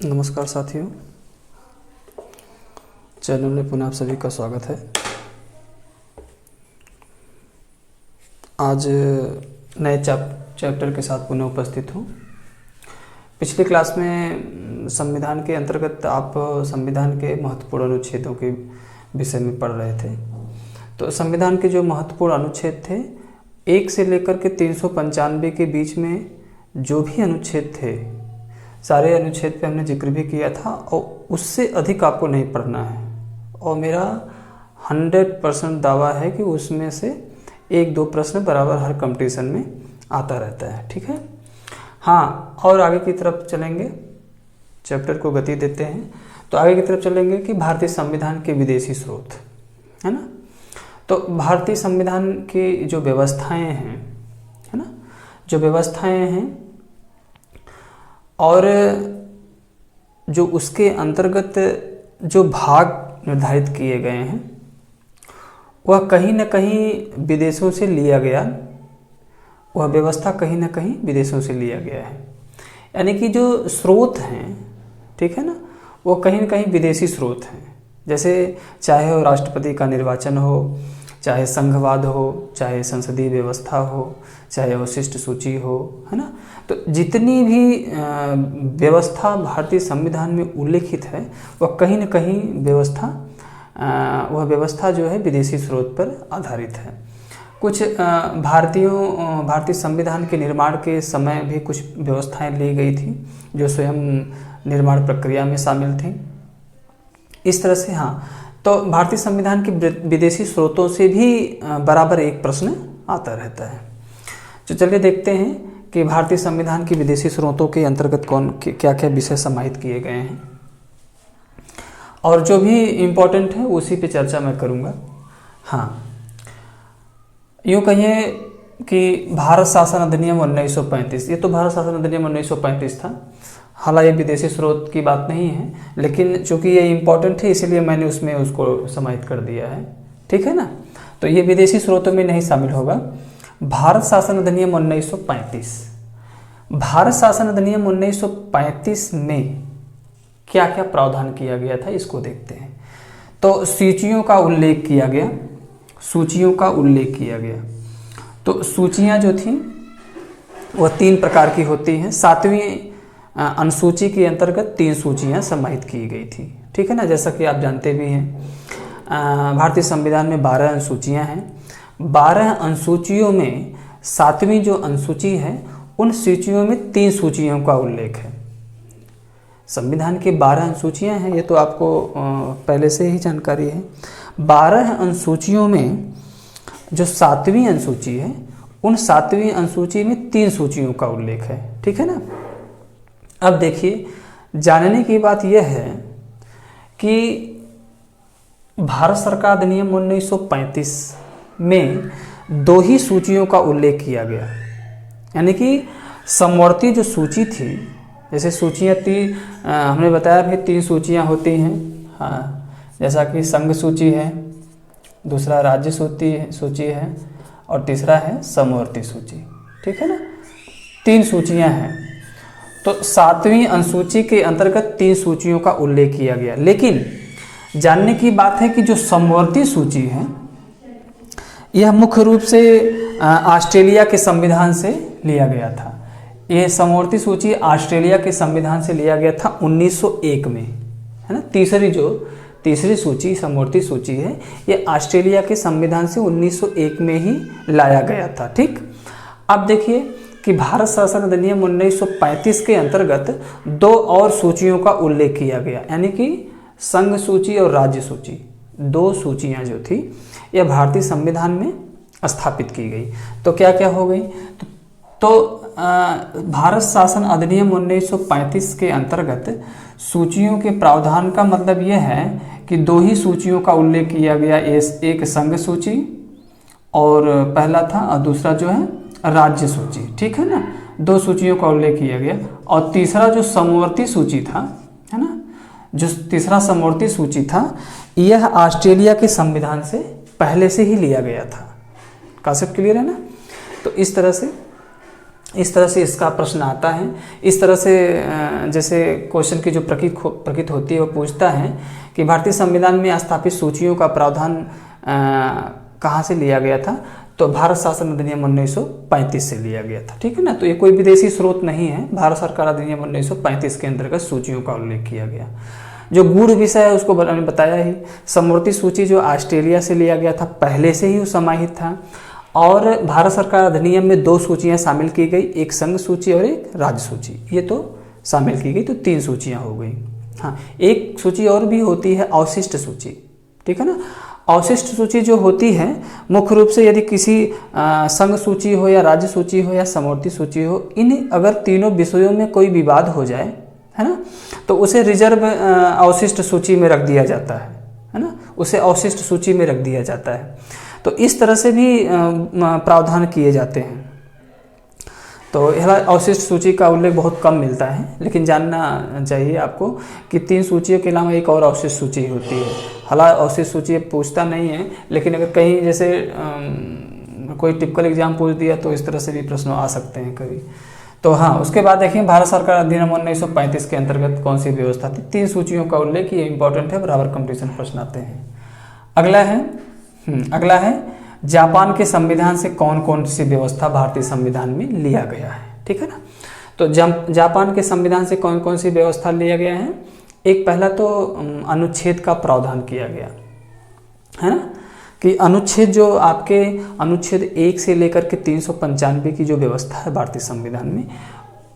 नमस्कार साथियों, चैनल में पुनः आप सभी का स्वागत है। आज नए चैप्टर के साथ पुनः उपस्थित हूँ। पिछली क्लास में संविधान के अंतर्गत आप संविधान के महत्वपूर्ण अनुच्छेदों के विषय में पढ़ रहे थे। तो संविधान के जो महत्वपूर्ण अनुच्छेद थे 1 से लेकर के 395 के बीच में जो भी अनुच्छेद थे सारे अनुच्छेद पे हमने जिक्र भी किया था और उससे अधिक आपको नहीं पढ़ना है। और मेरा 100% दावा है कि उसमें से 1-2 प्रश्न बराबर हर कंपटीशन में आता रहता है। ठीक है, हाँ। और आगे की तरफ चलेंगे, चैप्टर को गति देते हैं। तो आगे की तरफ चलेंगे कि भारतीय संविधान के विदेशी स्रोत, है ना। तो भारतीय संविधान की जो व्यवस्थाएं हैं, है ना, जो व्यवस्थाएं हैं और जो उसके अंतर्गत जो भाग निर्धारित किए गए हैं वह कहीं न कहीं विदेशों से लिया गया, वह व्यवस्था कहीं न कहीं विदेशों से लिया गया है। यानी कि जो स्रोत हैं, ठीक है ना, वो कहीं न कहीं विदेशी स्रोत हैं। जैसे चाहे वो राष्ट्रपति का निर्वाचन हो, चाहे संघवाद हो, चाहे संसदीय व्यवस्था हो, चाहे वशिष्ठ सूची हो, है ना। तो जितनी भी व्यवस्था भारतीय संविधान में उल्लेखित है वह कहीं न कहीं वह व्यवस्था जो है विदेशी स्रोत पर आधारित है। कुछ भारतीय संविधान के निर्माण के समय भी कुछ व्यवस्थाएं ली गई थी जो स्वयं निर्माण प्रक्रिया में शामिल थी। इस तरह से हाँ, तो भारतीय संविधान के विदेशी स्रोतों से भी बराबर एक प्रश्न आता रहता है। तो चलिए देखते हैं कि भारतीय संविधान की विदेशी स्रोतों के अंतर्गत क्या क्या विषय समाहित किए गए हैं और जो भी इम्पोर्टेंट है उसी पे चर्चा मैं करूँगा। हाँ, यूँ कहिए कि भारत शासन अधिनियम 1935, ये तो भारत शासन अधिनियम 1935 था। हालांकि ये विदेशी स्रोत की बात नहीं है, लेकिन चूंकि ये इम्पोर्टेंट है इसलिए मैंने उसमें उसको समाहित कर दिया है। ठीक है ना, तो ये विदेशी स्रोतों में नहीं शामिल होगा। भारत शासन अधिनियम 1935, भारत शासन अधिनियम 1935 में क्या क्या प्रावधान किया गया था इसको देखते हैं। तो सूचियों का उल्लेख किया गया, सूचियों का उल्लेख किया गया। तो सूचियां जो थी वह 3 प्रकार की होती हैं। 7वीं अनुसूची के अंतर्गत 3 सूचियां समाहित की गई थी। ठीक है ना, जैसा कि आप जानते भी हैं भारतीय संविधान में 12 अनुसूचियां हैं। 12 अनुसूचियों में 7वीं जो अनुसूची है उन सूचियों में 3 सूचियों का उल्लेख है। संविधान की 12 अनुसूचियां हैं, ये तो आपको पहले से ही जानकारी है। 12 अनुसूचियों में जो 7वीं अनुसूची है उन 7वीं अनुसूची में 3 सूचियों का उल्लेख है। ठीक है ना। अब देखिए, जानने की बात यह है कि भारत सरकार अधिनियम 1935 में 2 ही सूचियों का उल्लेख किया गया। यानी कि समवर्ती जो सूची थी, जैसे सूचियाँ हमने बताया भी 3 सूचियाँ होती हैं। हाँ, जैसा कि संघ सूची है, दूसरा राज्य सूची है और तीसरा है समवर्ती सूची। ठीक है ना, 3 सूचियाँ हैं। तो 7वीं अनुसूची के अंतर्गत 3 सूचियों का उल्लेख किया गया। लेकिन जानने की बात है कि जो समवर्ती सूची है यह मुख्य रूप से ऑस्ट्रेलिया के संविधान से लिया गया था। यह समवर्ती सूची ऑस्ट्रेलिया के संविधान से लिया गया था 1901 में, है ना। तीसरी सूची समवर्ती सूची है, यह ऑस्ट्रेलिया के संविधान से 1901 में ही लाया गया था। ठीक, अब देखिए कि भारत शासन अधिनियम 1935 के अंतर्गत 2 और सूचियों का उल्लेख किया गया। यानी कि संघ सूची और राज्य सूची, 2 सूचियां जो थी यह भारतीय संविधान में स्थापित की गई। तो क्या क्या हो गई, तो भारत शासन अधिनियम 1935 के अंतर्गत सूचियों के प्रावधान का मतलब यह है कि 2 ही सूचियों का उल्लेख किया गया। एक संघ सूची और पहला था, और दूसरा जो है राज्य सूची। ठीक है ना, 2 सूचियों का उल्लेख किया गया। और तीसरा जो समवर्ती सूची था, है ना, जो तीसरा समवर्ती सूची था यह ऑस्ट्रेलिया के संविधान से पहले से ही लिया गया था। कांसेप्ट क्लियर है ना। तो इस तरह से इस तरह से इसका प्रश्न आता है। इस तरह से जैसे क्वेश्चन की जो प्रकृति होती है वो पूछता है कि भारतीय संविधान में स्थापित सूचियों का प्रावधान कहाँ से लिया गया था, तो भारत शासन अधिनियम 1935 से लिया गया था। ठीक है ना, तो ये कोई विदेशी स्रोत नहीं है, भारत सरकार अधिनियम 1935 के अंतर्गत सूचियों का उल्लेख किया गया। जो गूढ़ विषय है उसको मैंने बताया ही। समवर्ती सूची जो ऑस्ट्रेलिया से लिया गया था, पहले से ही वो समाहित था। और भारत सरकार अधिनियम में 2 सूचियाँ शामिल की गई, एक संघ सूची और एक राज्य सूची, ये तो शामिल की गई, तो 3 सूचियाँ हो गई। हाँ, एक सूची और भी होती है अवशिष्ट सूची। ठीक है ना, अवशिष्ट सूची जो होती है मुख्य रूप से यदि किसी संघ सूची हो या राज्य सूची हो या समवर्ती सूची हो, इन अगर तीनों विषयों में कोई विवाद हो जाए, है ना, तो उसे रिजर्व अवशिष्ट सूची में रख दिया जाता है ना, उसे अवशिष्ट सूची में रख दिया जाता है। तो इस तरह से भी प्रावधान किए जाते हैं। तो यह अवशिष्ट सूची का उल्लेख बहुत कम मिलता है, लेकिन जानना चाहिए आपको कि 3 सूचियों के अलावा एक और अवशिष्ट सूची होती है। हालांकि अवशिष्ट सूची पूछता नहीं है, लेकिन अगर कहीं जैसे कोई टिपिकल एग्जाम पूछ दिया तो इस तरह से भी प्रश्न आ सकते हैं कभी। तो हाँ, उसके बाद देखिए भारत सरकार अधिनियम 1935 के अंतर्गत कौन सी व्यवस्था थी। 3 सूचियों का उल्लेख, ये इंपॉर्टेंट है, बराबर कंपटीशन प्रश्न आते हैं। अगला है जापान के संविधान से कौन कौन सी व्यवस्था भारतीय संविधान में लिया गया है। ठीक है ना, तो जापान के संविधान से कौन कौन सी व्यवस्था लिया गया है। एक पहला तो अनुच्छेद का प्रावधान किया गया है ना, कि अनुच्छेद जो आपके अनुच्छेद 1 से लेकर के 395 की जो व्यवस्था है भारतीय संविधान में,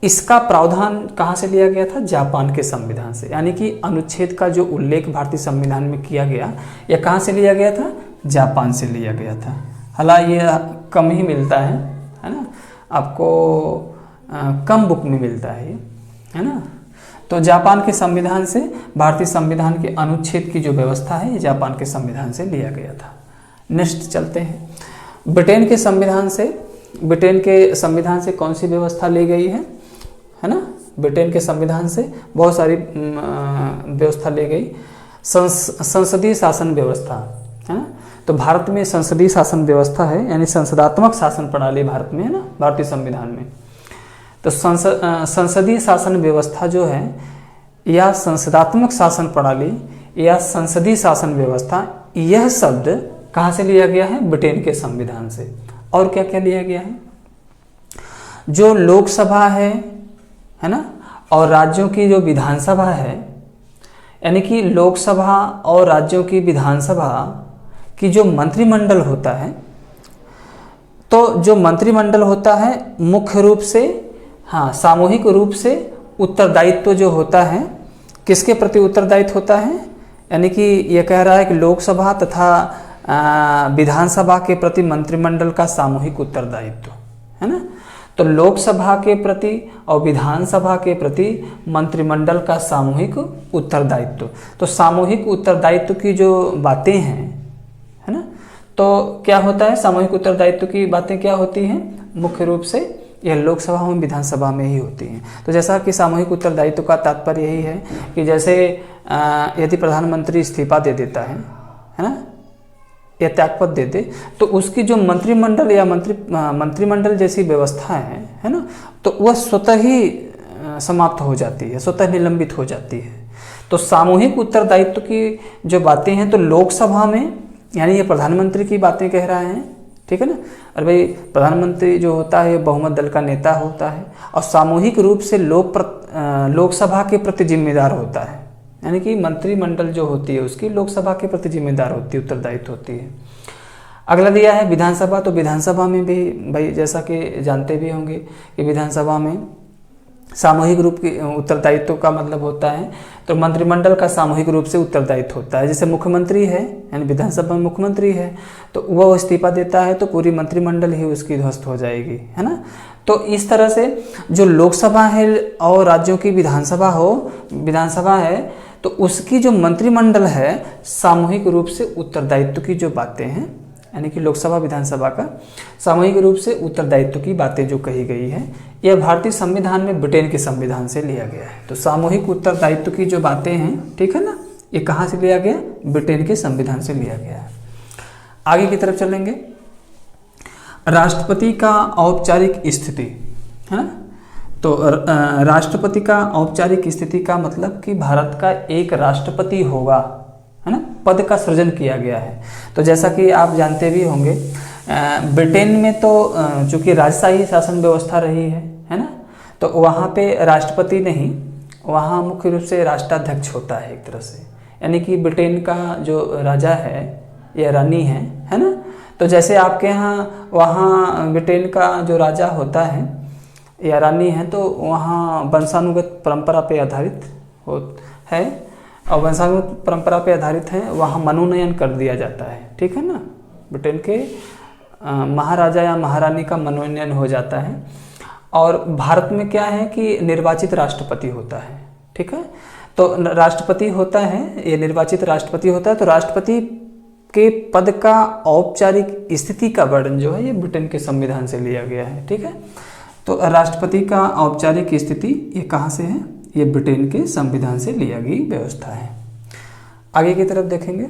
इसका प्रावधान कहाँ से लिया गया था, जापान के संविधान से। यानी कि अनुच्छेद का जो उल्लेख भारतीय संविधान में किया गया, यह कहाँ से लिया गया था, जापान से लिया गया था। हालांकि ये कम ही मिलता है ना, आपको कम बुक में मिलता है ये, है ना। तो जापान के संविधान से भारतीय संविधान के अनुच्छेद की जो व्यवस्था है, ये जापान के संविधान से लिया गया था। नेक्स्ट चलते हैं, ब्रिटेन के संविधान से कौन सी व्यवस्था ली गई है ना। ब्रिटेन के संविधान से बहुत सारी व्यवस्था ली गई। संसदीय शासन व्यवस्था, है ना, तो भारत में संसदीय शासन व्यवस्था है, यानी संसदात्मक शासन प्रणाली भारत में है ना, भारतीय संविधान में। तो संसदीय शासन व्यवस्था जो है, या संसदात्मक शासन प्रणाली या संसदीय शासन व्यवस्था, यह शब्द कहाँ से लिया गया है, ब्रिटेन के संविधान से। और क्या क्या लिया गया है, जो लोकसभा है ना, और राज्यों की जो विधानसभा है, यानी कि लोकसभा और राज्यों की विधानसभा कि जो मंत्रिमंडल होता है, तो जो मंत्रिमंडल होता है मुख्य रूप से, हाँ, सामूहिक रूप से उत्तरदायित्व जो होता है, किसके प्रति उत्तरदायित्व होता है, यानी कि यह कह रहा है कि लोकसभा तथा विधानसभा के प्रति मंत्रिमंडल का सामूहिक उत्तरदायित्व, है ना। तो लोकसभा के प्रति और विधानसभा के प्रति मंत्रिमंडल का सामूहिक उत्तरदायित्व। तो सामूहिक उत्तरदायित्व की जो बातें हैं, है ना, तो क्या होता है, सामूहिक उत्तरदायित्व की बातें क्या होती हैं, मुख्य रूप से यह लोकसभा और विधानसभा में ही होती हैं। तो जैसा कि सामूहिक उत्तरदायित्व का तात्पर्य यही है कि जैसे यदि प्रधानमंत्री इस्तीफा दे देता है ना, या त्यागपत्र दे दे, तो उसकी जो मंत्रिमंडल या मंत्रिमंडल जैसी व्यवस्था है ना, तो वह स्वतः ही समाप्त हो जाती है, स्वतः निलंबित हो जाती है। तो सामूहिक उत्तरदायित्व की जो बातें हैं, तो लोकसभा में, यानी ये प्रधानमंत्री की बातें कह रहा है, ठीक है ना। और भाई प्रधानमंत्री जो होता है बहुमत दल का नेता होता है, और सामूहिक रूप से लोकसभा के प्रति जिम्मेदार होता है, यानी कि मंत्रिमंडल जो होती है उसकी लोकसभा के प्रति जिम्मेदार होती है, उत्तरदायित्व होती है। अगला दिया है विधानसभा। तो विधानसभा में भी भाई जैसा कि जानते भी होंगे कि विधानसभा में सामूहिक रूप के उत्तरदायित्व का मतलब होता है, तो मंत्रिमंडल का सामूहिक रूप से उत्तरदायित्व होता है। जैसे मुख्यमंत्री है, यानी विधानसभा में मुख्यमंत्री है, तो वह इस्तीफा देता है तो पूरी मंत्रिमंडल ही उसकी ध्वस्त हो जाएगी, है ना। तो इस तरह से जो लोकसभा है और राज्यों की विधानसभा है, तो उसकी जो मंत्रिमंडल है सामूहिक रूप से उत्तरदायित्व की जो बातें हैं, यानी कि लोकसभा विधानसभा का सामूहिक रूप से उत्तरदायित्व की बातें जो कही गई है, यह भारतीय संविधान में ब्रिटेन के संविधान से लिया गया है। तो सामूहिक उत्तरदायित्व की जो बातें हैं, ठीक है ना, ये कहाँ से लिया गया, ब्रिटेन के संविधान से लिया गया है। आगे की तरफ चलेंगे, राष्ट्रपति का औपचारिक स्थिति, है ना। तो राष्ट्रपति का औपचारिक स्थिति का मतलब कि भारत का एक राष्ट्रपति होगा, है ना, पद का सृजन किया गया है। तो जैसा कि आप जानते भी होंगे, ब्रिटेन में तो चूंकि राजशाही शासन व्यवस्था रही है ना, तो वहाँ पे राष्ट्रपति नहीं, वहाँ मुख्य रूप से राष्ट्राध्यक्ष होता है एक तरह से, यानी कि ब्रिटेन का जो राजा है या रानी है ना। तो जैसे आपके यहाँ वहाँ ब्रिटेन का जो राजा होता है या रानी है, तो वहाँ वंशानुगत परंपरा पे आधारित है, और वंशानुगत परंपरा पे आधारित है, वहाँ मनोनयन कर दिया जाता है, ठीक है ना। ब्रिटेन के महाराजा या महारानी का मनोनयन हो जाता है। और भारत में क्या है कि निर्वाचित राष्ट्रपति होता है, ठीक है। तो राष्ट्रपति होता है, ये निर्वाचित राष्ट्रपति होता है। तो राष्ट्रपति के पद का औपचारिक स्थिति का वर्णन जो है ये ब्रिटेन के संविधान से लिया गया है, ठीक है। तो राष्ट्रपति का औपचारिक स्थिति ये कहाँ से है, ये ब्रिटेन के संविधान से लिया गई व्यवस्था है। आगे की तरफ देखेंगे,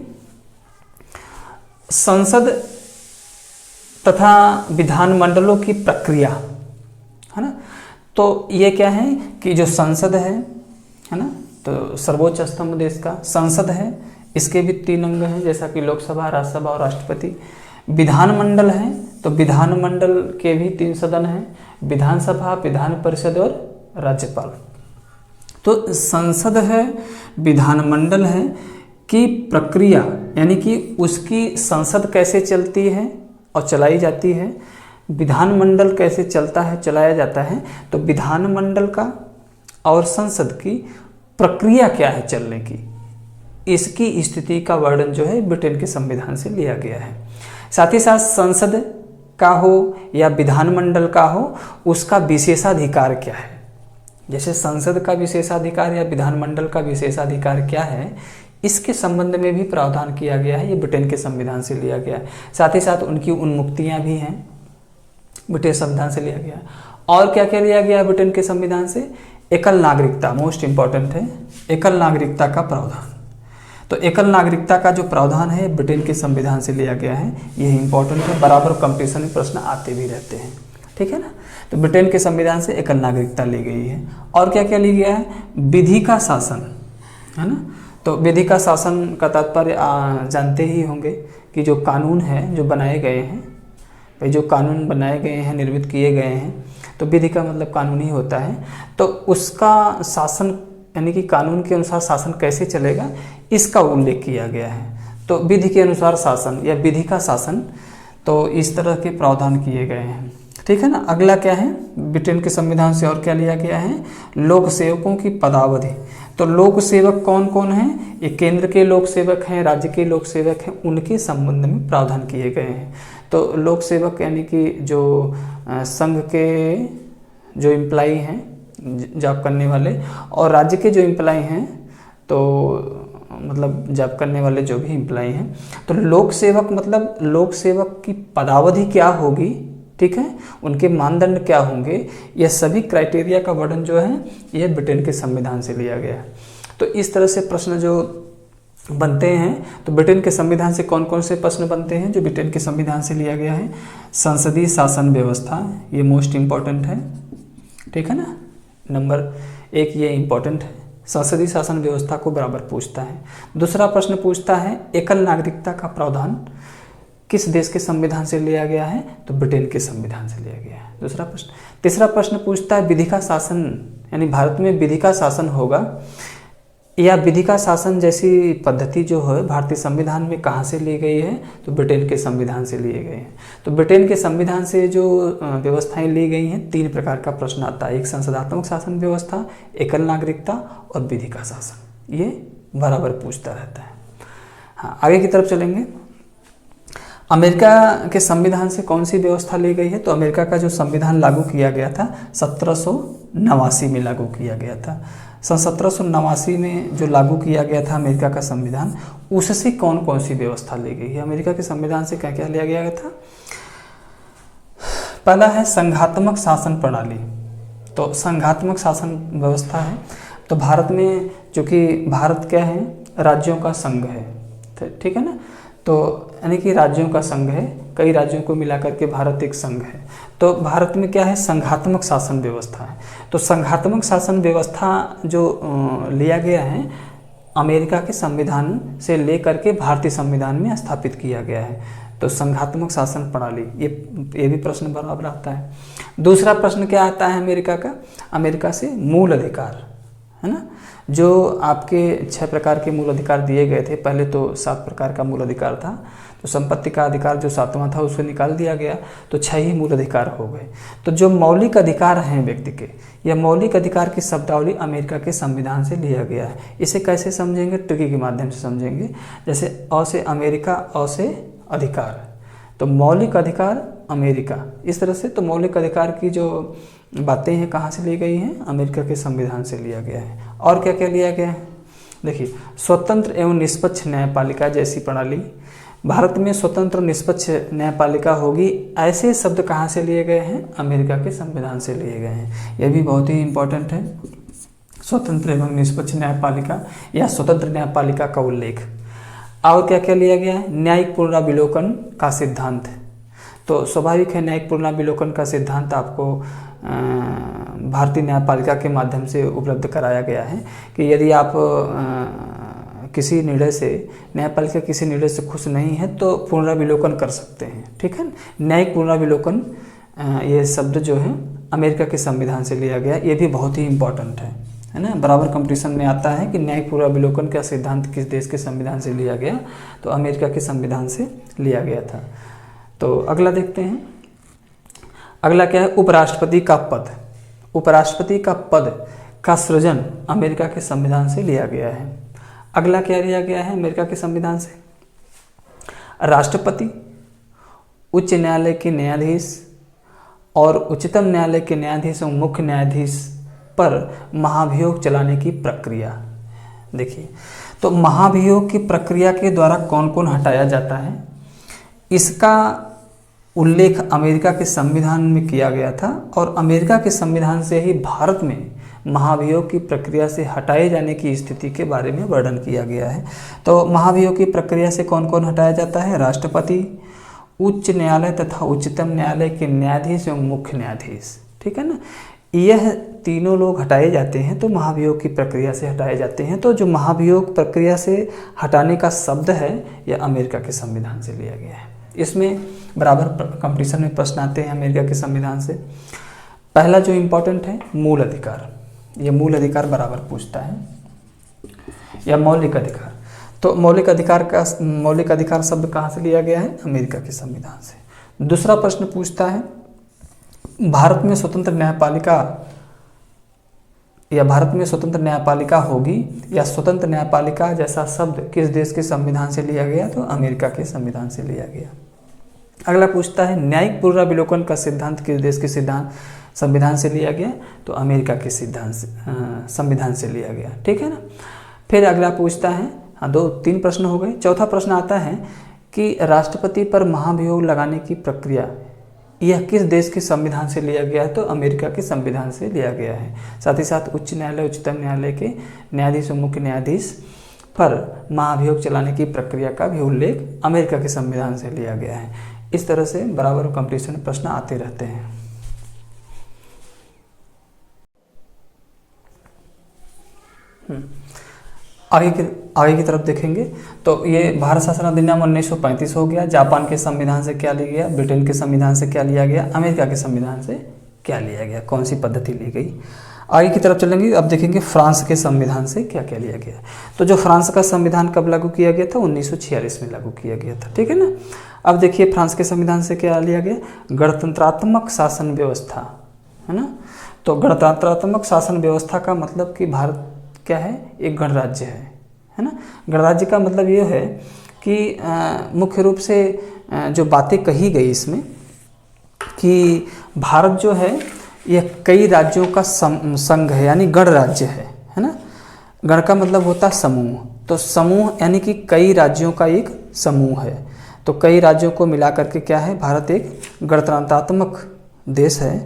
संसद तथा विधानमंडलों की प्रक्रिया, है ना। तो ये क्या है कि जो संसद है ना, तो सर्वोच्च स्तंभ देश का संसद है, इसके भी 3 अंग हैं, जैसा कि लोकसभा, राज्यसभा और राष्ट्रपति। विधानमंडल है, तो विधानमंडल के भी 3 सदन हैं, विधानसभा, विधान परिषद और राज्यपाल। तो संसद है, विधानमंडल है की प्रक्रिया, यानी कि उसकी संसद कैसे चलती है और चलाई जाती है, विधानमंडल कैसे चलता है चलाया जाता है। तो विधानमंडल का और संसद की प्रक्रिया क्या है चलने की, इसकी स्थिति का वर्णन जो है ब्रिटेन के संविधान से लिया गया है। साथ ही साथ संसद का हो या विधानमंडल का हो, उसका विशेषाधिकार क्या है। जैसे संसद का विशेषाधिकार या विधानमंडल का विशेषाधिकार क्या है, इसके संबंध में भी प्रावधान किया गया है, ये ब्रिटेन के संविधान से लिया गया है। साथ ही साथ उनकी उन्मुक्तियां भी हैं, ब्रिटिश संविधान से लिया गया है। और क्या क्या लिया गया है ब्रिटेन के संविधान से, एकल नागरिकता, मोस्ट इंपॉर्टेंट है, एकल नागरिकता का प्रावधान। तो एकल नागरिकता का जो प्रावधान है ब्रिटेन के संविधान से लिया गया है, यह इंपॉर्टेंट है, बराबर कंपटीशन में प्रश्न आते भी रहते हैं, ठीक है ना। तो ब्रिटेन के संविधान से एकल नागरिकता ली गई है। और क्या क्या लिया गया है, विधि का शासन, है ना। तो विधि का शासन का तात्पर्य जानते ही होंगे कि जो कानून है जो बनाए गए हैं, भाई जो कानून बनाए गए हैं, निर्मित किए गए हैं, तो विधि का मतलब कानून ही होता है। तो उसका शासन, यानी कि कानून के अनुसार शासन कैसे चलेगा, इसका उल्लेख किया गया है। तो विधि के अनुसार शासन या विधि का शासन, तो इस तरह के प्रावधान किए गए हैं, ठीक है ना। अगला क्या है, ब्रिटेन के संविधान से और क्या लिया गया है, लोक सेवकों की पदावधि। तो लोक सेवक कौन कौन हैं, ये केंद्र के लोक सेवक हैं, राज्य के लोक सेवक हैं, उनके संबंध में प्रावधान किए गए हैं। तो लोक सेवक यानी कि जो संघ के जो एम्प्लाई हैं जॉब करने वाले, और राज्य के जो एम्प्लाई हैं, तो मतलब जॉब करने वाले जो भी एम्प्लाई हैं। तो लोक सेवक मतलब लोक सेवक की पदावधि क्या होगी, ठीक है, उनके मानदंड क्या होंगे, यह सभी क्राइटेरिया का वर्णन जो है यह ब्रिटेन के संविधान से लिया गया है। तो इस तरह से प्रश्न जो बनते हैं, तो ब्रिटेन के संविधान से कौन कौन से प्रश्न बनते हैं जो ब्रिटेन के संविधान से लिया गया है। संसदीय शासन व्यवस्था, ये मोस्ट इम्पॉर्टेंट है, ठीक है ना। नंबर 1 ये इम्पॉर्टेंट है, संसदीय शासन व्यवस्था को बराबर पूछता है। दूसरा प्रश्न पूछता है एकल नागरिकता का प्रावधान किस देश के संविधान से लिया गया है, तो ब्रिटेन के संविधान से लिया गया है, दूसरा प्रश्न। तीसरा प्रश्न पूछता है विधि का शासन, यानी भारत में विधि का शासन होगा या विधि का शासन जैसी पद्धति जो है भारतीय संविधान में कहाँ से ली गई है, तो ब्रिटेन के संविधान से लिए गए हैं। तो ब्रिटेन के संविधान से जो व्यवस्थाएं ली गई हैं, 3 प्रकार का प्रश्न आता है, एक संसदात्मक शासन व्यवस्था, एकल नागरिकता और विधि का शासन, ये बराबर पूछता रहता है। हाँ, आगे की तरफ चलेंगे। अमेरिका के संविधान से कौन सी व्यवस्था ली गई है, तो अमेरिका का जो संविधान लागू किया गया था 1789 में लागू किया गया था। सन 1789 में जो लागू किया गया था अमेरिका का संविधान, उससे कौन कौन सी व्यवस्था ली गई है। अमेरिका के संविधान से क्या क्या लिया गया था। पहला है संघात्मक शासन प्रणाली। तो संघात्मक शासन व्यवस्था है, तो भारत में, चूँकि भारत क्या है, राज्यों का संघ है, ठीक है ना। तो यानी कि राज्यों का संघ है, कई राज्यों को मिलाकर के भारत एक संघ है। तो भारत में क्या है, संघात्मक शासन व्यवस्था है। तो संघात्मक शासन व्यवस्था जो लिया गया है अमेरिका के संविधान से लेकर के भारतीय संविधान में स्थापित किया गया है। तो संघात्मक शासन प्रणाली, ये भी प्रश्न बराबर आता है। दूसरा प्रश्न क्या आता है अमेरिका का, अमेरिका से मूल अधिकार, है ना, जो आपके 6 प्रकार के मूल अधिकार दिए गए थे। पहले तो 7 प्रकार का मूल अधिकार था, तो संपत्ति का अधिकार जो 7वां था उसको निकाल दिया गया, तो 6 ही मूल अधिकार हो गए। तो जो मौलिक अधिकार हैं व्यक्ति के, यह मौलिक अधिकार की शब्दावली अमेरिका के संविधान से लिया गया है। इसे कैसे समझेंगे, ट्रिकी के माध्यम से समझेंगे। जैसे अ से अमेरिका, अ से अधिकार, तो मौलिक अधिकार अमेरिका, इस तरह से। तो मौलिक अधिकार की जो बातें हैं कहाँ से ली गई हैं, अमेरिका के संविधान से लिया गया है। और क्या क्या लिया गया है, देखिए, स्वतंत्र एवं निष्पक्ष न्यायपालिका जैसी प्रणाली, भारत में स्वतंत्र और निष्पक्ष न्यायपालिका होगी, ऐसे शब्द कहाँ से लिए गए हैं, अमेरिका के संविधान से लिए गए हैं। यह भी बहुत ही इंपॉर्टेंट है, स्वतंत्र एवं निष्पक्ष न्यायपालिका या स्वतंत्र न्यायपालिका का उल्लेख। और क्या क्या लिया गया है, न्यायिक पुनराविलोकन का सिद्धांत। तो स्वाभाविक है, न्यायिक पुनराविलोकन का सिद्धांत आपको भारतीय न्यायपालिका के माध्यम से उपलब्ध कराया गया है कि यदि आप किसी निर्णय से, न्यायपालिका किसी निर्णय से खुश नहीं है तो पुनराविलोकन कर सकते हैं, ठीक है। न्यायिक पुनराविलोकन ये शब्द जो है अमेरिका के संविधान से लिया गया, ये भी बहुत ही इम्पोर्टेंट है ना। बराबर कंपटीशन में आता है कि न्यायिक पुनराविलोकन का सिद्धांत किस देश के संविधान से लिया गया, तो अमेरिका के संविधान से लिया गया था। तो अगला देखते हैं, अगला क्या है, उपराष्ट्रपति का पद। उपराष्ट्रपति का पद का सृजन अमेरिका के संविधान से लिया गया है। अगला क्या लिया गया है अमेरिका के संविधान से, राष्ट्रपति, उच्च न्यायालय के न्यायाधीश और उच्चतम न्यायालय के न्यायाधीश और मुख्य न्यायाधीश पर महाभियोग चलाने की प्रक्रिया। देखिए, तो महाभियोग की प्रक्रिया के द्वारा कौन कौन हटाया जाता है, इसका उल्लेख अमेरिका के संविधान में किया गया था और अमेरिका के संविधान से ही भारत में महाभियोग की प्रक्रिया से हटाए जाने की स्थिति के बारे में वर्णन किया गया है। तो महाभियोग की प्रक्रिया से कौन कौन हटाया जाता है, राष्ट्रपति, उच्च न्यायालय तथा उच्चतम न्यायालय के न्यायाधीश एवं मुख्य न्यायाधीश, ठीक है ना। यह तीनों लोग हटाए जाते हैं तो महाभियोग की प्रक्रिया से हटाए जाते हैं। तो जो महाभियोग प्रक्रिया से हटाने का शब्द है यह अमेरिका के संविधान से लिया गया है। इसमें बराबर कंपटीशन में प्रश्न आते हैं अमेरिका के संविधान से। पहला जो इम्पोर्टेंट है मूल अधिकार, यह मूल अधिकार बराबर पूछता है, या मौलिक अधिकार। तो मौलिक अधिकार शब्द कहाँ से लिया गया है, अमेरिका के संविधान से। दूसरा प्रश्न पूछता है, भारत में स्वतंत्र न्यायपालिका होगी या स्वतंत्र न्यायपालिका जैसा शब्द किस देश के संविधान से लिया गया, तो अमेरिका के संविधान से लिया गया। अगला पूछता है, न्यायिक पुनराविलोकन का सिद्धांत किस देश के संविधान से लिया गया, तो अमेरिका के संविधान से लिया गया, ठीक है ना। फिर अगला पूछता है, हाँ 2-3 प्रश्न हो गए। चौथा प्रश्न आता है कि राष्ट्रपति पर महाभियोग लगाने की प्रक्रिया यह किस देश के संविधान से लिया गया है, तो अमेरिका के संविधान से लिया गया है। साथ ही साथ उच्च न्यायालय उच्चतम न्यायालय के न्यायाधीश और मुख्य न्यायाधीश पर महाभियोग चलाने की प्रक्रिया का भी उल्लेख अमेरिका के संविधान से लिया गया है। इस तरह से बराबर कंपटीशन में प्रश्न आते रहते हैं। आगे की तरफ देखेंगे तो ये भारत शासन अधिनियम 1935 हो गया। जापान के संविधान से क्या लिया गया, ब्रिटेन के संविधान से क्या लिया गया, अमेरिका के संविधान से क्या लिया गया, कौन सी पद्धति ली गई। आगे की तरफ चलेंगे, अब देखेंगे फ्रांस के संविधान से क्या क्या लिया गया। तो जो फ्रांस का संविधान कब लागू किया गया था, 1946 में लागू किया गया था, ठीक है ना। अब देखिए फ्रांस के संविधान से क्या लिया गया, गणतंत्रात्मक शासन व्यवस्था, है ना। तो गणतंत्रात्मक शासन व्यवस्था का मतलब कि भारत क्या है, एक गणराज्य है ना। गणराज्य का मतलब ये है कि मुख्य रूप से जो बातें कही गई इसमें कि भारत जो है यह कई राज्यों का संघ है, यानी गणराज्य है ना। गण का मतलब होता है समूह, तो समूह यानी कि कई राज्यों का एक समूह है। तो कई राज्यों को मिला करके क्या है, भारत एक गणतंत्रात्मक देश है।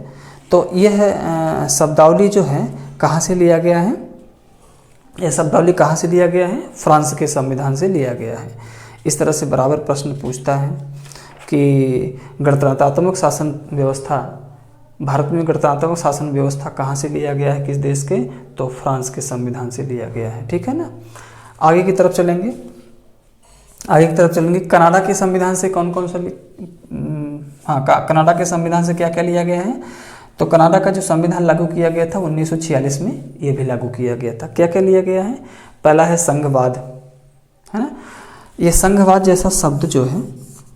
तो यह शब्दावली जो है कहाँ से लिया गया है, यह शब्दावली कहाँ से लिया गया है, फ्रांस के संविधान से लिया गया है। इस तरह से बराबर प्रश्न पूछता है कि गणतंत्रात्मक शासन व्यवस्था, भारत में गणतंत्रात्मक शासन व्यवस्था कहाँ से लिया गया है, किस देश के, तो फ्रांस के संविधान से लिया गया है। ठीक है ना। आगे की तरफ चलेंगे, कनाडा के संविधान से कौन कौन सा कनाडा के संविधान से क्या क्या लिया गया है, तो कनाडा का जो संविधान लागू किया गया था 1946 में, ये भी लागू किया गया था। क्या क्या लिया गया है, पहला है संघवाद, है ना। ये संघवाद जैसा शब्द जो है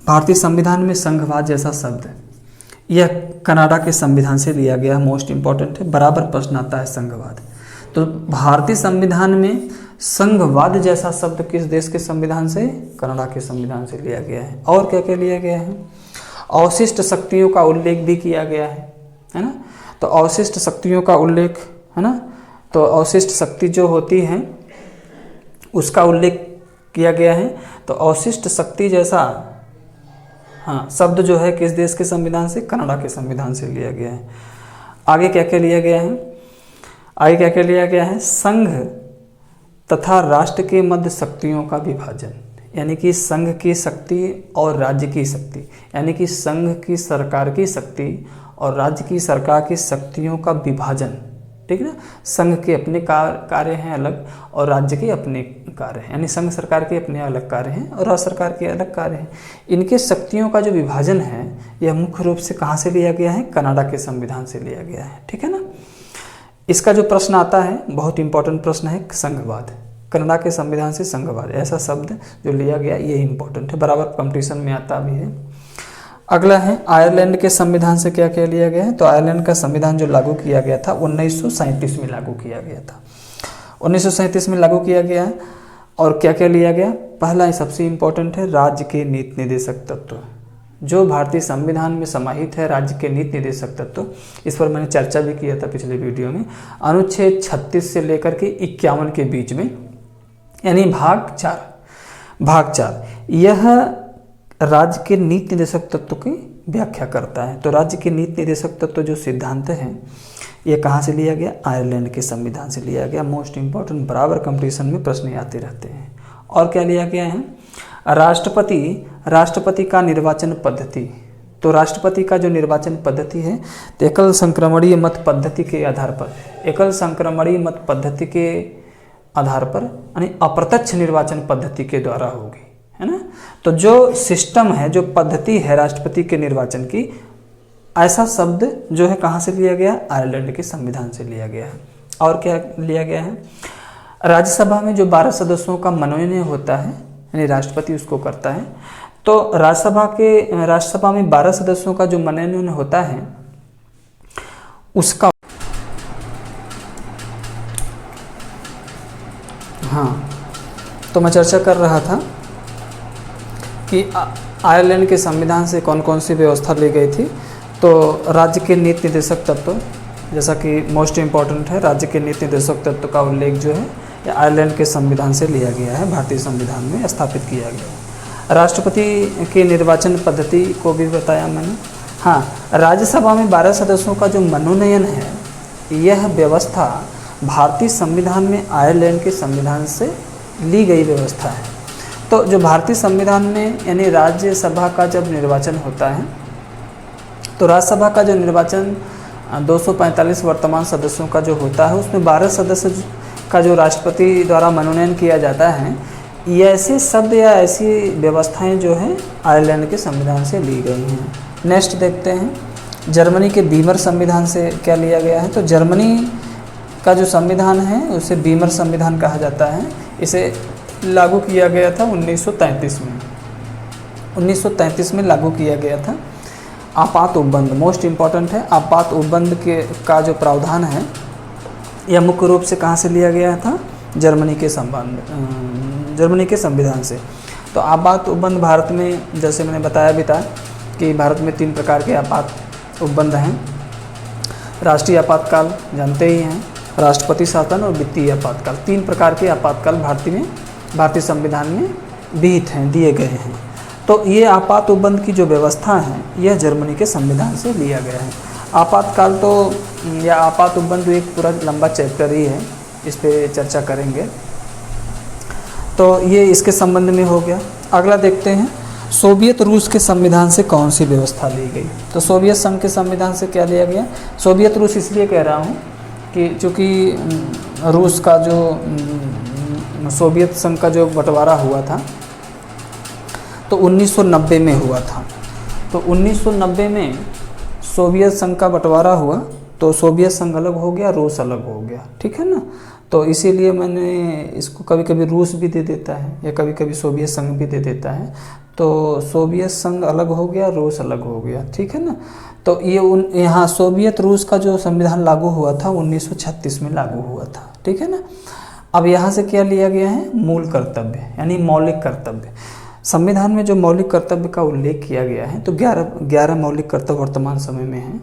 भारतीय संविधान में, संघवाद जैसा शब्द यह कनाडा के संविधान से लिया गया है। मोस्ट इंपॉर्टेंट है, बराबर प्रश्न आता है संघवाद। तो भारतीय संविधान में संघवाद जैसा शब्द किस देश के संविधान से, कनाडा के संविधान से लिया गया है। और क्या क्या लिया गया है, अवशिष्ट शक्तियों का उल्लेख भी किया गया है ना। तो अवशिष्ट शक्तियों का उल्लेख, है ना, तो अवशिष्ट शक्ति जो होती है उसका उल्लेख किया गया है। तो अवशिष्ट शक्ति जैसा शब्द जो है किस देश के संविधान से, कनाडा के संविधान से लिया गया है। आगे क्या क्या लिया गया है, संघ तथा राष्ट्र के मध्य शक्तियों का विभाजन, यानी कि संघ की शक्ति और राज्य की शक्ति, यानी कि संघ की सरकार की शक्ति और राज्य की सरकार की शक्तियों का विभाजन। ठीक है ना। संघ के अपने कार्य हैं अलग और राज्य के अपने कार्य हैं, यानी संघ सरकार के अपने अलग कार्य हैं और राज्य सरकार के अलग कार्य हैं। इनके शक्तियों का जो विभाजन है यह मुख्य रूप से कहाँ से लिया गया है, कनाडा के संविधान से लिया गया है। ठीक है ना। इसका जो प्रश्न आता है, बहुत इंपॉर्टेंट प्रश्न है, संघवाद, कनाडा के संविधान से संघवाद ऐसा शब्द जो लिया गया, ये इंपॉर्टेंट है, बराबर कंपटीशन में आता भी है। अगला है आयरलैंड के संविधान से क्या क्या लिया गया है, तो आयरलैंड का संविधान जो लागू किया गया था 1937 में लागू किया गया था, 1937 में लागू किया गया है। और क्या क्या लिया गया, पहला सबसे इंपॉर्टेंट है राज्य के नीति निर्देशक तत्व, जो भारतीय संविधान में समाहित है राज्य के नीति निर्देशक तत्व। इस पर मैंने चर्चा भी किया था पिछले वीडियो में। अनुच्छेद 36 से लेकर के 51 के बीच में, यानी भाग 4 यह राज्य के नीति निर्देशक तत्व की व्याख्या करता है। तो राज्य के नीति निर्देशक तत्व जो सिद्धांत है ये कहाँ से लिया गया, आयरलैंड के संविधान से लिया गया। मोस्ट इंपॉर्टेंट, बराबर कंपटीशन में प्रश्न आते रहते हैं। और क्या लिया गया है, राष्ट्रपति का निर्वाचन पद्धति। तो राष्ट्रपति का जो निर्वाचन पद्धति है तो एकल संक्रमणीय मत पद्धति के आधार पर, एकल संक्रमणीय मत पद्धति के आधार पर, यानी अप्रत्यक्ष निर्वाचन पद्धति के द्वारा होगी, है ना। तो जो सिस्टम है, जो पद्धति है राष्ट्रपति के निर्वाचन की, ऐसा शब्द जो है कहाँ से लिया गया, आयरलैंड के संविधान से लिया गया है। और क्या लिया गया है, राज्यसभा में जो 12 सदस्यों का मनोनयन होता है, यानी राष्ट्रपति उसको करता है। तो राज्यसभा में 12 सदस्यों का जो मनोनयन होता है उसका, तो मैं चर्चा कर रहा था कि आयरलैंड के संविधान से कौन कौन सी व्यवस्था ली गई थी। तो राज्य के नीति निर्देशक तत्व, जैसा कि मोस्ट इम्पॉर्टेंट है, राज्य के नीति निर्देशक तत्व का उल्लेख जो है ये आयरलैंड के संविधान से लिया गया है, भारतीय संविधान में स्थापित किया गया है। राष्ट्रपति के निर्वाचन पद्धति को भी बताया मैंने। राज्यसभा में 12 सदस्यों का जो मनोनयन है, यह व्यवस्था भारतीय संविधान में आयरलैंड के संविधान से ली गई व्यवस्था है। तो जो भारतीय संविधान में, यानी राज्यसभा का जब निर्वाचन होता है, तो राज्यसभा का जो निर्वाचन 245 वर्तमान सदस्यों का जो होता है, उसमें 12 सदस्य का जो राष्ट्रपति द्वारा मनोनयन किया जाता है, ये ऐसे शब्द या ऐसी व्यवस्थाएं जो हैं आयरलैंड के संविधान से ली गई हैं। नेक्स्ट देखते हैं, जर्मनी के बीमर संविधान से क्या लिया गया है। तो जर्मनी का जो संविधान है उसे बीमर संविधान कहा जाता है। इसे लागू किया गया था 1933 में, 1933 में लागू किया गया था। आपात उपबंध, मोस्ट इम्पॉर्टेंट है, आपात उपबंध का जो प्रावधान है यह मुख्य रूप से कहाँ से लिया गया था, जर्मनी के संविधान से। तो आपात उपबंध भारत में, जैसे मैंने बताया भी था कि भारत में 3 प्रकार के आपात उपबंध हैं। राष्ट्रीय आपातकाल जानते ही हैं, राष्ट्रपति शासन और वित्तीय आपातकाल। 3 प्रकार के आपातकाल भारतीय संविधान में विहित हैं, दिए गए हैं। तो ये आपात उपबंध की जो व्यवस्था है यह जर्मनी के संविधान से लिया गया है। आपातकाल तो या आपात उपबंध एक पूरा लंबा चैप्टर ही है, इस पे चर्चा करेंगे। तो ये इसके संबंध में हो गया। अगला देखते हैं, सोवियत रूस के संविधान से कौन सी व्यवस्था ली गई। तो सोवियत संघ के संविधान से क्या लिया गया। सोवियत रूस इसलिए कह रहा हूँ कि चूँकि रूस का जो सोवियत संघ का जो बंटवारा हुआ था तो 1990 में हुआ था। तो 1990 में सोवियत संघ का बंटवारा हुआ तो सोवियत संघ अलग हो गया, रूस अलग हो गया, ठीक है ना। तो इसीलिए मैंने इसको कभी कभी रूस भी दे देता है या कभी कभी सोवियत संघ भी दे देता है। तो सोवियत संघ अलग हो गया, रूस अलग हो गया, ठीक है ना। तो ये यहाँ सोवियत रूस का जो संविधान लागू हुआ था 1936 में लागू हुआ था, ठीक है ना। अब यहाँ से क्या लिया गया है, मूल कर्तव्य यानी मौलिक कर्तव्य। संविधान में जो मौलिक कर्तव्य का उल्लेख किया गया है तो 11 मौलिक कर्तव्य वर्तमान समय में हैं।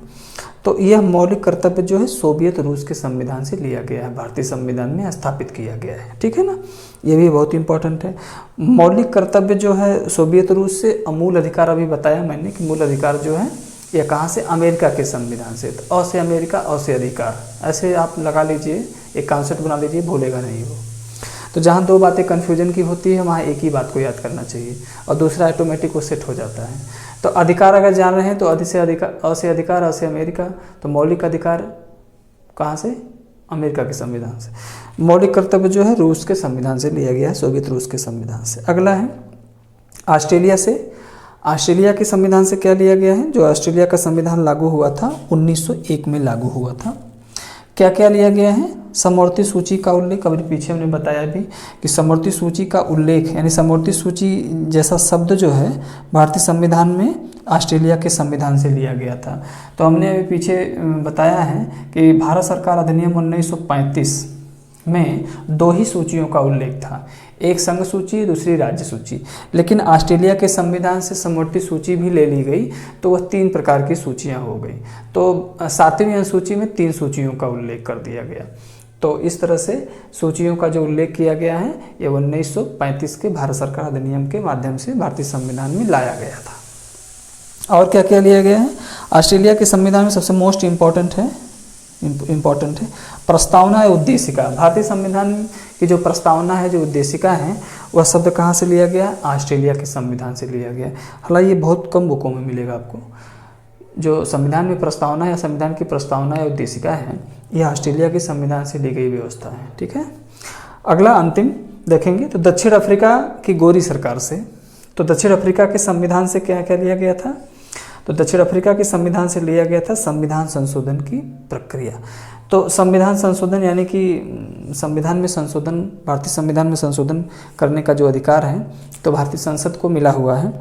तो यह मौलिक कर्तव्य जो है सोवियत रूस के संविधान से लिया गया है, भारतीय संविधान में स्थापित किया गया है, ठीक है ना। ये भी बहुत इंपॉर्टेंट है। मौलिक कर्तव्य जो है सोवियत रूस से, मूल अधिकार अभी बताया मैंने कि मूल अधिकार जो है यह कहाँ से, अमेरिका के संविधान से। तो अ से अमेरिका, अ से अधिकार, ऐसे आप लगा लीजिए, एक कॉन्सेप्ट बना लीजिए, भूलेगा नहीं वो। तो जहाँ दो बातें कन्फ्यूजन की होती है वहाँ एक ही बात को याद करना चाहिए और दूसरा ऑटोमेटिक वो सेट हो जाता है। तो अधिकार अगर जान रहे हैं तो अ से अधिकार, अ से अमेरिका, तो मौलिक अधिकार कहाँ से, अमेरिका के संविधान से। मौलिक कर्तव्य जो है रूस के संविधान से लिया गया है, सोवियत रूस के संविधान से। अगला है ऑस्ट्रेलिया से। ऑस्ट्रेलिया के संविधान से क्या लिया गया है, जो ऑस्ट्रेलिया का संविधान लागू हुआ था 1901 में लागू हुआ था। क्या क्या लिया गया है, समवर्ती सूची का उल्लेख, अभी पीछे हमने बताया भी कि समवर्ती सूची का उल्लेख यानी समवर्ती सूची जैसा शब्द जो है भारतीय संविधान में ऑस्ट्रेलिया के संविधान से लिया गया था। तो हमने अभी पीछे बताया है कि भारत सरकार अधिनियम 1935 में 2 ही सूचियों का उल्लेख था, एक संघ सूची, दूसरी राज्य सूची। लेकिन ऑस्ट्रेलिया के संविधान से समवर्ती सूची भी ले ली गई तो वह 3 प्रकार की सूचियां हो गई। तो 7वीं अनुसूची में 3 सूचियों का उल्लेख कर दिया गया। तो इस तरह से सूचियों का जो उल्लेख किया गया है ये 1935 के भारत सरकार अधिनियम के माध्यम से भारतीय संविधान में लाया गया था। और क्या क्या लिया गया है, ऑस्ट्रेलिया के संविधान में सबसे मोस्ट इम्पॉर्टेंट है प्रस्तावना या उद्देशिका। भारतीय संविधान की जो प्रस्तावना है, जो उद्देशिका है, वह शब्द कहाँ से लिया गया, ऑस्ट्रेलिया के संविधान से लिया गया। हालांकि ये बहुत कम बुकों में मिलेगा आपको। जो संविधान में प्रस्तावना या संविधान की प्रस्तावना या उद्देशिका है, यह ऑस्ट्रेलिया के संविधान से ली गई व्यवस्था है, ठीक है। अगला अंतिम देखेंगे तो दक्षिण अफ्रीका की गोरी सरकार से। तो दक्षिण अफ्रीका के संविधान से क्या क्या लिया गया था, तो दक्षिण अफ्रीका के संविधान से लिया गया था संविधान संशोधन की प्रक्रिया। तो संविधान संशोधन यानी कि संविधान में संशोधन, भारतीय संविधान में संशोधन करने का जो अधिकार है तो भारतीय संसद को मिला हुआ है।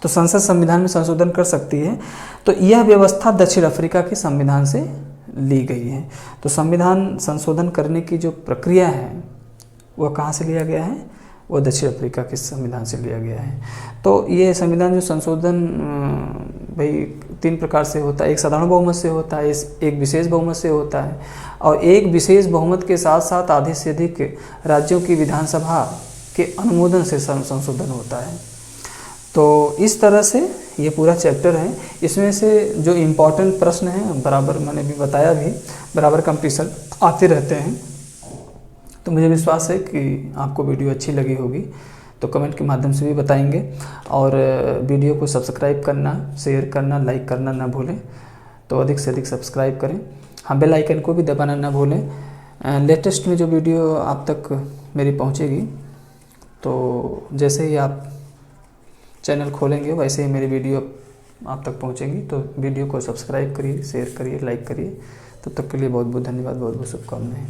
तो संसद संविधान में संशोधन कर सकती है। तो यह व्यवस्था दक्षिण अफ्रीका के संविधान से ली गई है। तो संविधान संशोधन करने की जो प्रक्रिया है वह कहाँ से लिया गया है, वो दक्षिण अफ्रीका के संविधान से लिया गया है। तो ये संविधान जो संशोधन भाई 3 प्रकार से होता है, एक साधारण बहुमत से होता है, एक विशेष बहुमत से होता है और एक विशेष बहुमत के साथ साथ आधे से अधिक राज्यों की विधानसभा के अनुमोदन से संशोधन होता है। तो इस तरह से ये पूरा चैप्टर है। इसमें से जो इम्पोर्टेंट प्रश्न हैं बराबर मैंने भी बताया भी, बराबर कंपटीशन आते रहते हैं। तो मुझे विश्वास है कि आपको वीडियो अच्छी लगी होगी, तो कमेंट के माध्यम से भी बताएंगे। और वीडियो को सब्सक्राइब करना, शेयर करना, लाइक करना ना भूलें। तो अधिक से अधिक सब्सक्राइब करें। हाँ, बेल आइकन को भी दबाना ना भूलें। लेटेस्ट में जो वीडियो आप तक मेरी पहुंचेगी, तो जैसे ही आप चैनल खोलेंगे वैसे ही मेरी वीडियो आप तक पहुंचेंगी। तो वीडियो को सब्सक्राइब करिए, शेयर करिए, लाइक करिए। तब तक के लिए बहुत बहुत धन्यवाद, बहुत बहुत शुभकामनाएं।